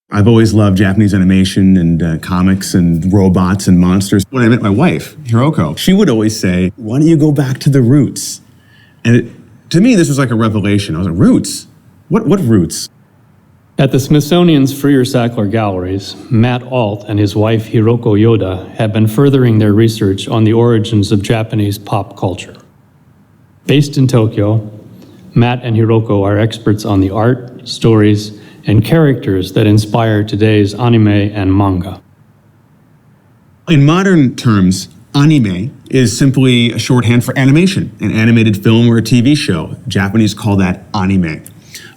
I've always loved Japanese animation and comics and robots and monsters. When I met my wife, Hiroko, she would always say, why don't you go back to the roots? And to me, this was like a revelation. I was like, roots? What roots? At the Smithsonian's Freer-Sackler Galleries, Matt Alt and his wife Hiroko Yoda have been furthering their research on the origins of Japanese pop culture. Based in Tokyo, Matt and Hiroko are experts on the art, stories, and characters that inspire today's anime and manga. In modern terms, anime is simply a shorthand for animation, an animated film or a TV show. Japanese call that anime.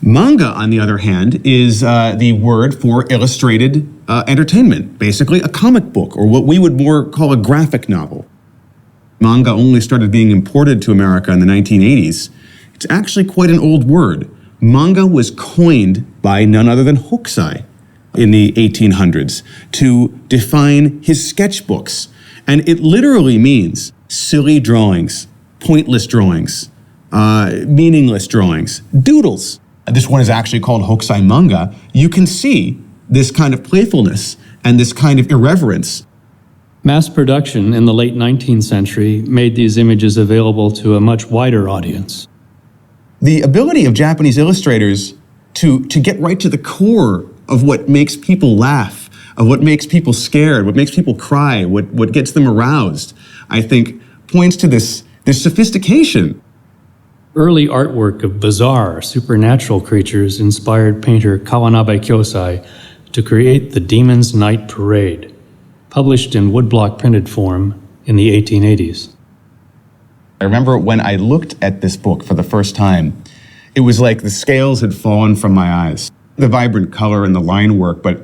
Manga, on the other hand, is the word for illustrated entertainment, basically a comic book, or what we would more call a graphic novel. Manga only started being imported to America in the 1980s. It's actually quite an old word. Manga was coined by none other than Hokusai in the 1800s to define his sketchbooks. And it literally means silly drawings, pointless drawings, meaningless drawings, doodles. This one is actually called Hokusai manga. You can see this kind of playfulness and this kind of irreverence. Mass production in the late 19th century made these images available to a much wider audience. The ability of Japanese illustrators to get right to the core of what makes people laugh, of what makes people scared, what makes people cry, what gets them aroused, I think points to this sophistication. Early artwork of bizarre, supernatural creatures inspired painter Kawanabe Kyosai to create the Demon's Night Parade, published in woodblock printed form in the 1880s. I remember when I looked at this book for the first time, it was like the scales had fallen from my eyes. The vibrant color and the line work, but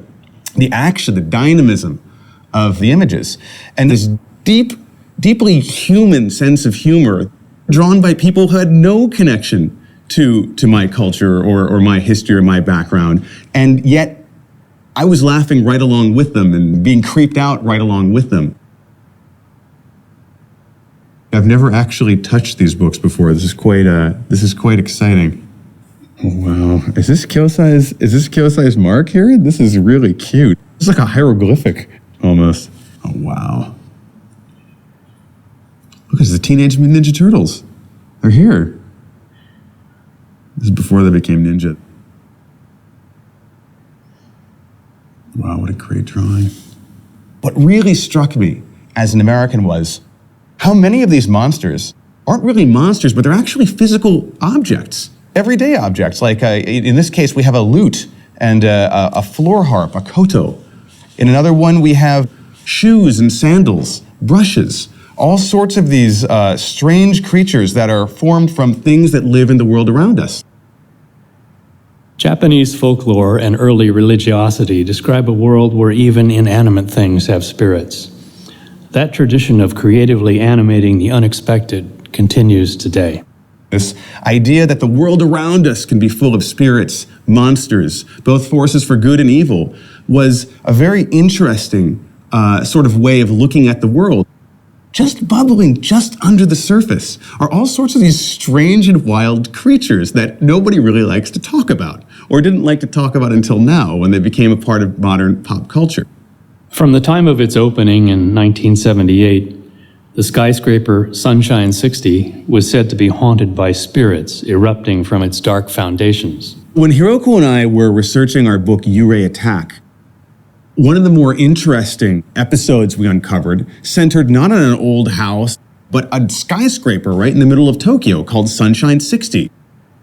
the action, the dynamism of the images, and this deeply human sense of humor drawn by people who had no connection to my culture or my history or my background. And yet I was laughing right along with them and being creeped out right along with them. I've never actually touched these books before. This is quite exciting. Oh, wow. Is this Kyosai's mark here? This is really cute. It's like a hieroglyphic almost. Oh, wow. Look, it's the Teenage Mutant Ninja Turtles. They're here. This is before they became ninja. Wow, what a great drawing. What really struck me as an American was how many of these monsters aren't really monsters, but they're actually physical objects, everyday objects. Like in this case, we have a lute and a floor harp, a koto. In another one, we have shoes and sandals, brushes, all sorts of these strange creatures that are formed from things that live in the world around us. Japanese folklore and early religiosity describe a world where even inanimate things have spirits. That tradition of creatively animating the unexpected continues today. This idea that the world around us can be full of spirits, monsters, both forces for good and evil, was a very interesting sort of way of looking at the world. Just bubbling just under the surface are all sorts of these strange and wild creatures that nobody really likes to talk about, or didn't like to talk about until now when they became a part of modern pop culture. From the time of its opening in 1978, the skyscraper Sunshine 60 was said to be haunted by spirits erupting from its dark foundations. When Hiroko and I were researching our book Ukiyo-e Attack, one of the more interesting episodes we uncovered centered not on an old house, but a skyscraper right in the middle of Tokyo called Sunshine 60.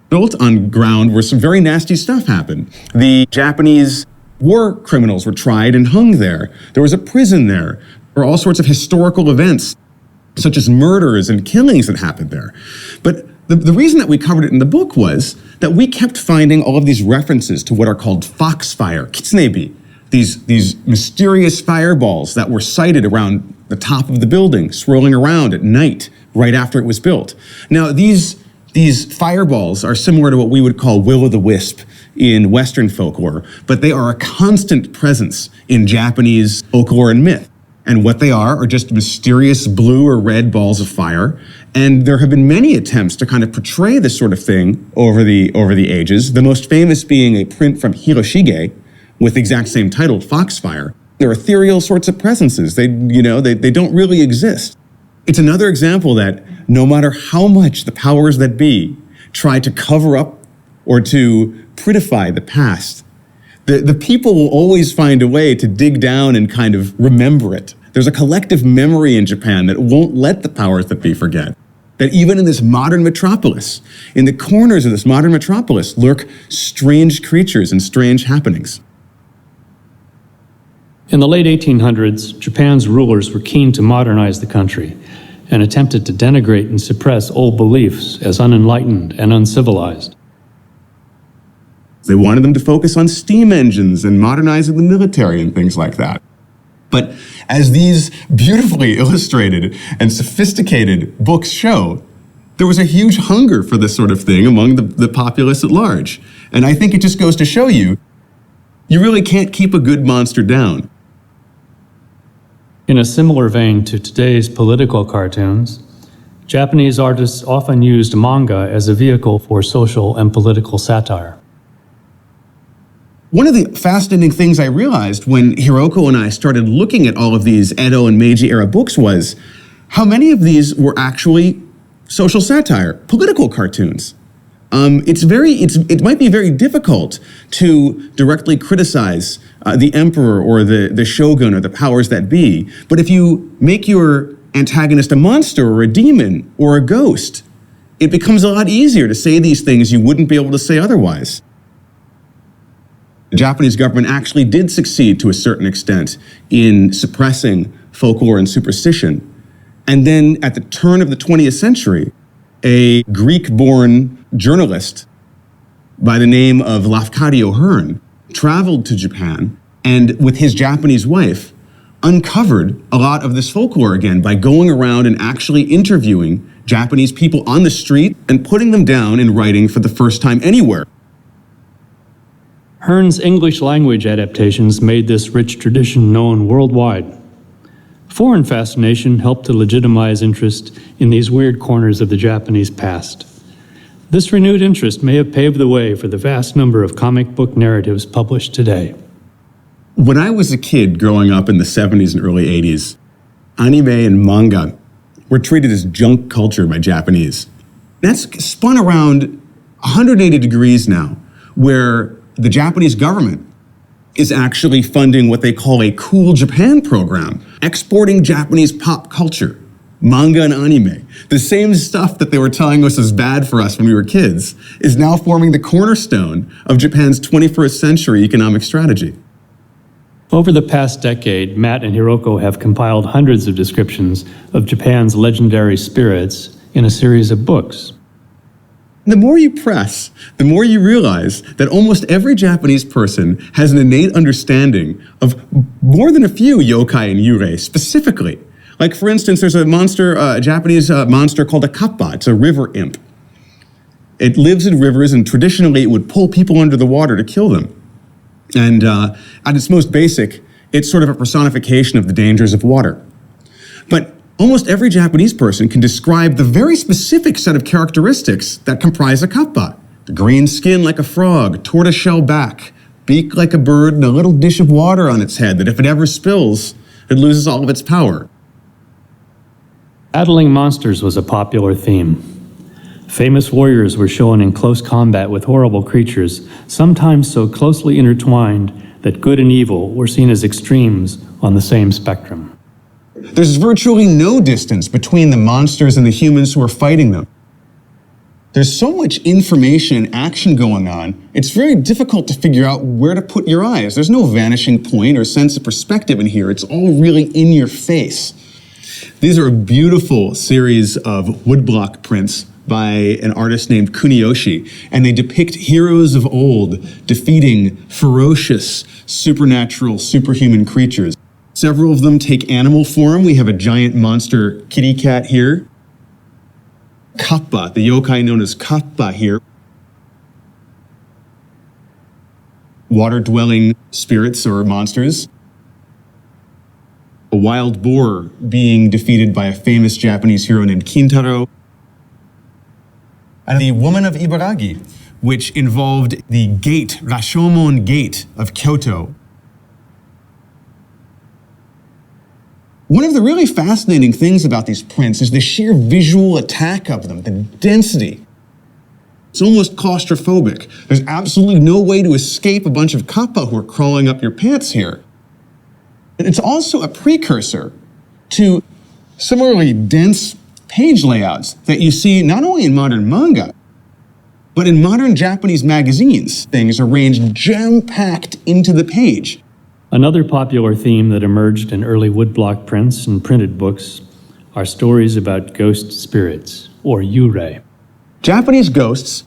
Built on ground where some very nasty stuff happened. The Japanese war criminals were tried and hung there. There was a prison there. There were all sorts of historical events, such as murders and killings that happened there. But the reason that we covered it in the book was that we kept finding all of these references to what are called foxfire, kitsunebi, these mysterious fireballs that were sighted around the top of the building, swirling around at night right after it was built. Now, these fireballs are similar to what we would call will-o'-the-wisp in Western folklore, but they are a constant presence in Japanese folklore and myth. And what they are just mysterious blue or red balls of fire. And there have been many attempts to kind of portray this sort of thing over the ages, the most famous being a print from Hiroshige, with the exact same title, Foxfire. They're ethereal sorts of presences. They don't really exist. It's another example that no matter how much the powers that be try to cover up or to prettify the past, the people will always find a way to dig down and kind of remember it. There's a collective memory in Japan that won't let the powers that be forget. That even in this modern metropolis, in the corners of this modern metropolis, lurk strange creatures and strange happenings. In the late 1800s, Japan's rulers were keen to modernize the country and attempted to denigrate and suppress old beliefs as unenlightened and uncivilized. They wanted them to focus on steam engines and modernizing the military and things like that. But as these beautifully illustrated and sophisticated books show, there was a huge hunger for this sort of thing among the populace at large. And I think it just goes to show you really can't keep a good monster down. In a similar vein to today's political cartoons, Japanese artists often used manga as a vehicle for social and political satire. One of the fascinating things I realized when Hiroko and I started looking at all of these Edo and Meiji era books was how many of these were actually social satire, political cartoons. It might be very difficult to directly criticize the emperor or the shogun or the powers that be, but if you make your antagonist a monster or a demon or a ghost, it becomes a lot easier to say these things you wouldn't be able to say otherwise. The Japanese government actually did succeed to a certain extent in suppressing folklore and superstition. And then at the turn of the 20th century, a Greek-born journalist by the name of Lafcadio Hearn traveled to Japan and with his Japanese wife uncovered a lot of this folklore again by going around and actually interviewing Japanese people on the street and putting them down in writing for the first time anywhere. Hearn's English language adaptations made this rich tradition known worldwide. Foreign fascination helped to legitimize interest in these weird corners of the Japanese past. This renewed interest may have paved the way for the vast number of comic book narratives published today. When I was a kid growing up in the 70s and early 80s, anime and manga were treated as junk culture by Japanese. That's spun around 180 degrees now, where the Japanese government is actually funding what they call a Cool Japan program, exporting Japanese pop culture, manga and anime. The same stuff that they were telling us is bad for us when we were kids is now forming the cornerstone of Japan's 21st century economic strategy. Over the past decade, Matt and Hiroko have compiled hundreds of descriptions of Japan's legendary spirits in a series of books. The more you press, the more you realize that almost every Japanese person has an innate understanding of more than a few yokai and yurei specifically. Like, for instance, there's a Japanese monster called a kappa. It's a river imp. It lives in rivers, and traditionally it would pull people under the water to kill them. And at its most basic, it's sort of a personification of the dangers of water. But almost every Japanese person can describe the very specific set of characteristics that comprise a kappa. The green skin like a frog, tortoiseshell back, beak like a bird, and a little dish of water on its head that if it ever spills, it loses all of its power. Battling monsters was a popular theme. Famous warriors were shown in close combat with horrible creatures, sometimes so closely intertwined that good and evil were seen as extremes on the same spectrum. There's virtually no distance between the monsters and the humans who are fighting them. There's so much information and action going on, it's very difficult to figure out where to put your eyes. There's no vanishing point or sense of perspective in here. It's all really in your face. These are a beautiful series of woodblock prints by an artist named Kuniyoshi, and they depict heroes of old defeating ferocious, supernatural, superhuman creatures. Several of them take animal form. We have a giant monster kitty cat here. Kappa, the yokai known as Kappa here. Water-dwelling spirits or monsters. A wild boar being defeated by a famous Japanese hero named Kintaro. And the woman of Ibaragi, which involved the gate, Rashomon Gate of Kyoto. One of the really fascinating things about these prints is the sheer visual attack of them, the density. It's almost claustrophobic. There's absolutely no way to escape a bunch of kappa who are crawling up your pants here. And it's also a precursor to similarly dense page layouts that you see not only in modern manga, but in modern Japanese magazines. Things arranged jam-packed into the page. Another popular theme that emerged in early woodblock prints and printed books are stories about ghost spirits, or yurei. Japanese ghosts,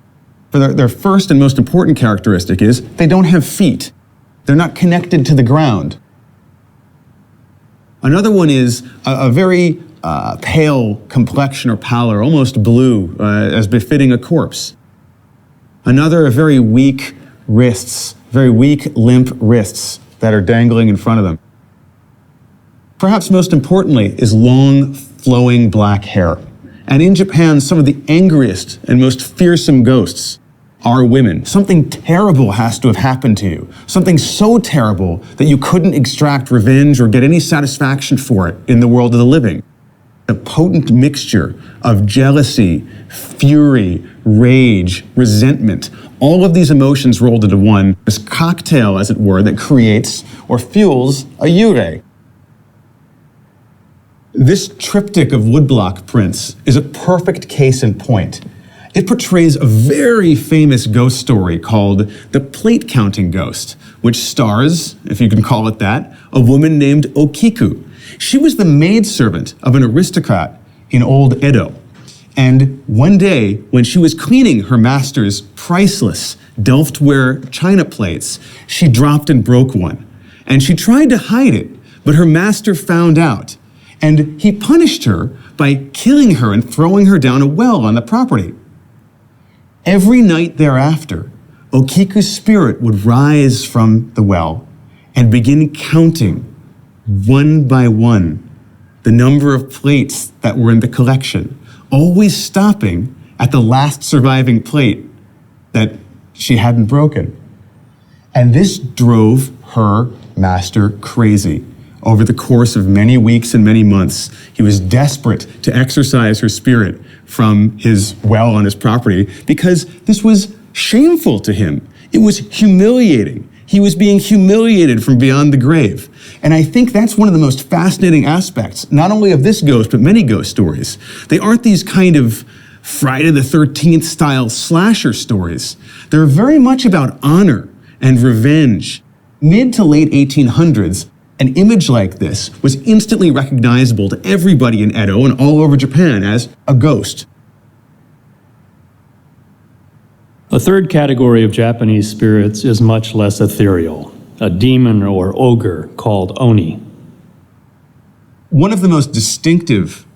for their first and most important characteristic is they don't have feet. They're not connected to the ground. Another one is a very pale complexion or pallor, almost blue, as befitting a corpse. Another, very weak wrists, very weak, limp wrists that are dangling in front of them. Perhaps most importantly is long, flowing black hair. And in Japan, some of the angriest and most fearsome ghosts are women. Something terrible has to have happened to you. Something so terrible that you couldn't extract revenge or get any satisfaction for it in the world of the living. A potent mixture of jealousy, fury, rage, resentment, all of these emotions rolled into one, this cocktail, as it were, that creates or fuels a yurei. This triptych of woodblock prints is a perfect case in point. It portrays a very famous ghost story called The Plate Counting Ghost, which stars, if you can call it that, a woman named Okiku. She was the maidservant of an aristocrat in old Edo. And one day, when she was cleaning her master's priceless Delftware china plates, she dropped and broke one. And she tried to hide it, but her master found out. And he punished her by killing her and throwing her down a well on the property. Every night thereafter, Okiku's spirit would rise from the well and begin counting, one by one, the number of plates that were in the collection, always stopping at the last surviving plate that she hadn't broken. And this drove her master crazy. Over the course of many weeks and many months, he was desperate to exorcise her spirit from his well on his property because this was shameful to him. It was humiliating. He was being humiliated from beyond the grave. And I think that's one of the most fascinating aspects, not only of this ghost, but many ghost stories. They aren't these kind of Friday the 13th style slasher stories. They're very much about honor and revenge. Mid to late 1800s, an image like this was instantly recognizable to everybody in Edo and all over Japan as a ghost. A third category of Japanese spirits is much less ethereal, a demon or ogre called oni. One of the most distinctive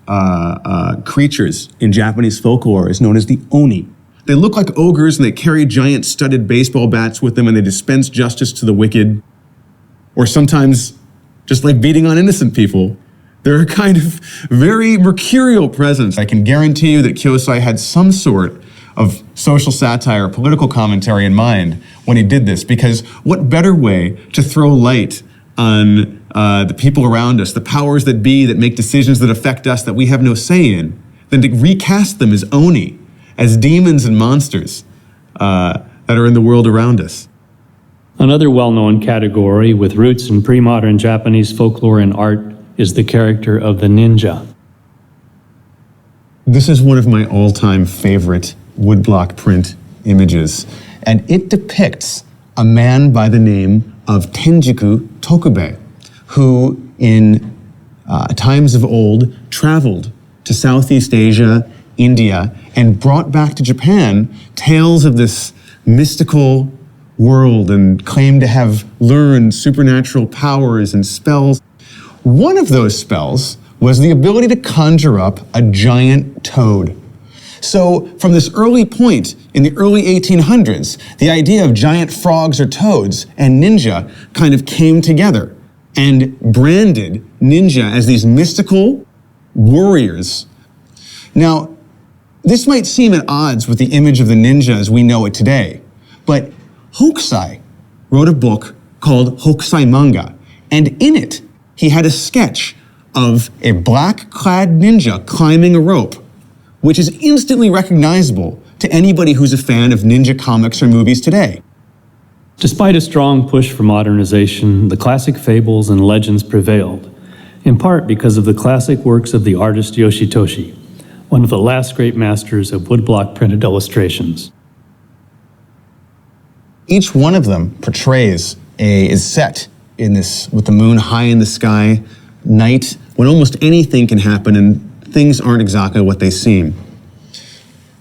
creatures in Japanese folklore is known as the oni. They look like ogres and they carry giant studded baseball bats with them and they dispense justice to the wicked. Or sometimes, just like beating on innocent people, they're a kind of very mercurial presence. I can guarantee you that Hokusai had some sort of social satire, political commentary in mind when he did this, because what better way to throw light on the people around us, the powers that be that make decisions that affect us that we have no say in, than to recast them as oni, as demons and monsters that are in the world around us. Another well-known category with roots in pre-modern Japanese folklore and art is the character of the ninja. This is one of my all-time favorite woodblock print images, and it depicts a man by the name of Tenjiku Tokubei, who in times of old traveled to Southeast Asia, India, and brought back to Japan tales of this mystical world and claimed to have learned supernatural powers and spells. One of those spells was the ability to conjure up a giant toad. So from this early point in the early 1800s, the idea of giant frogs or toads and ninja kind of came together and branded ninja as these mystical warriors. Now, This might seem at odds with the image of the ninja as we know it today, but Hokusai wrote a book called Hokusai Manga, and in it, he had a sketch of a black-clad ninja climbing a rope, which is instantly recognizable to anybody who's a fan of ninja comics or movies today. Despite a strong push for modernization, the classic fables and legends prevailed, in part because of the classic works of the artist Yoshitoshi, one of the last great masters of woodblock printed illustrations. Each one of them portrays is set in this, with the moon high in the sky, night, when almost anything can happen and things aren't exactly what they seem.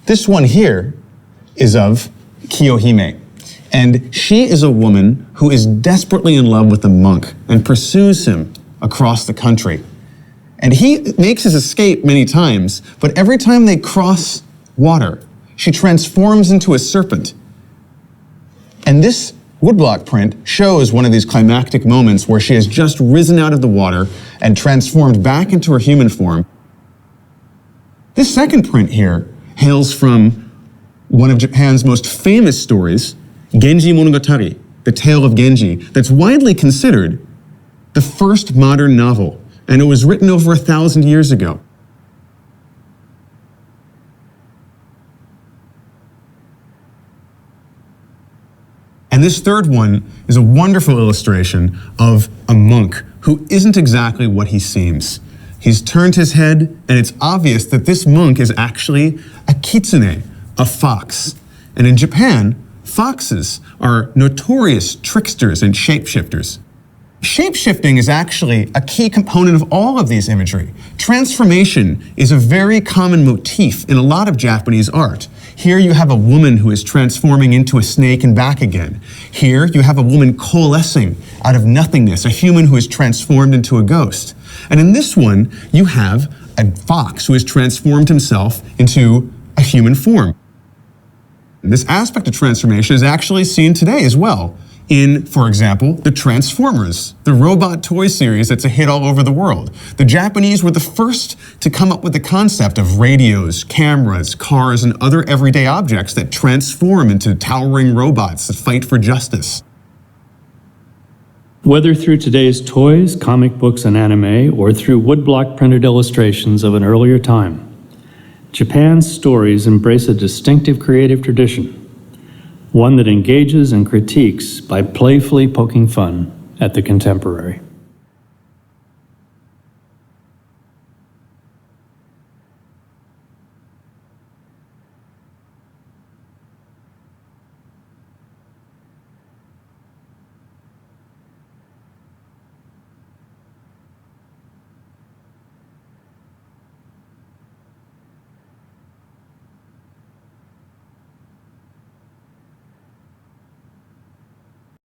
This one here is of Kiyohime, and she is a woman who is desperately in love with a monk and pursues him across the country. And he makes his escape many times, but every time they cross water, she transforms into a serpent. And this woodblock print shows one of these climactic moments where she has just risen out of the water and transformed back into her human form. This second print here hails from one of Japan's most famous stories, Genji Monogatari, the Tale of Genji, that's widely considered the first modern novel, and it was written over 1,000 years ago. And this third one is a wonderful illustration of a monk who isn't exactly what he seems. He's turned his head, and it's obvious that this monk is actually a kitsune, a fox. And in Japan, foxes are notorious tricksters and shapeshifters. Shapeshifting is actually a key component of all of these imagery. Transformation is a very common motif in a lot of Japanese art. Here you have a woman who is transforming into a snake and back again. Here you have a woman coalescing out of nothingness, a human who is transformed into a ghost. And in this one, you have a fox who has transformed himself into a human form. This aspect of transformation is actually seen today as well in, for example, the Transformers, the robot toy series that's a hit all over the world. The Japanese were the first to come up with the concept of radios, cameras, cars, and other everyday objects that transform into towering robots that fight for justice. Whether through today's toys, comic books, and anime, or through woodblock printed illustrations of an earlier time, Japan's stories embrace a distinctive creative tradition, one that engages and critiques by playfully poking fun at the contemporary.